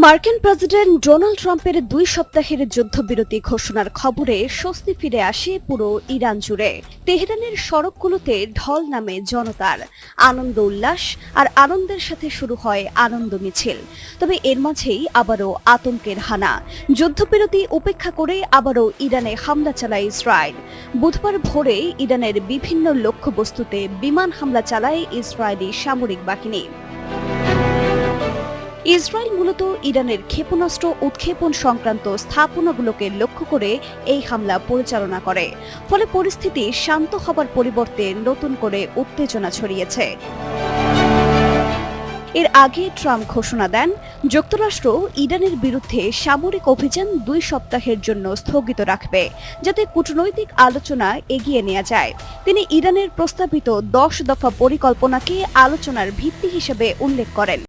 মার্কিন president Donald ট্রাম্পের 2 সপ্তাহের যুদ্ধবিরতি ঘোষণার খবরে স্বস্তি ফিরে আসে পুরো ইরান জুড়ে। তেহরানের সড়কগুলোতে ঢল নামে জনতার আনন্দ উল্লাস আর আনন্দের সাথে শুরু হয় আনন্দ মিছিল। তবে এর মাঝেই আবারও আতঙ্কের হানা। যুদ্ধবিরতি উপেক্ষা করে আবারও ইরানে হামলা চালায় ইসরায়েল। বুধবার ভোরে ইরানের বিভিন্ন লক্ষ্যবস্তুতে বিমান হামলা চালায় ইসরায়েলি সামরিক বাহিনী। ইসরায়েল মূলত ইরানের ক্ষেপণাস্ত্র উৎক্ষেপণ সংক্রান্ত স্থাপনাগুলোকে লক্ষ্য করে এই হামলা পরিচালনা করে। ফলে পরিস্থিতি শান্ত হবার পরিবর্তে নতুন করে উত্তেজনা ছড়িয়েছে। এর আগে ট্রাম্প ঘোষণা দেন, যুক্তরাষ্ট্র ইরানের বিরুদ্ধে সামরিক অভিযান 2 সপ্তাহের জন্য স্থগিত রাখবে, যাতে কূটনৈতিক আলোচনা এগিয়ে নেওয়া যায়। তিনি ইরানের প্রস্তাবিত 10 দফা পরিকল্পনাকে আলোচনার ভিত্তি হিসেবে উল্লেখ করেন।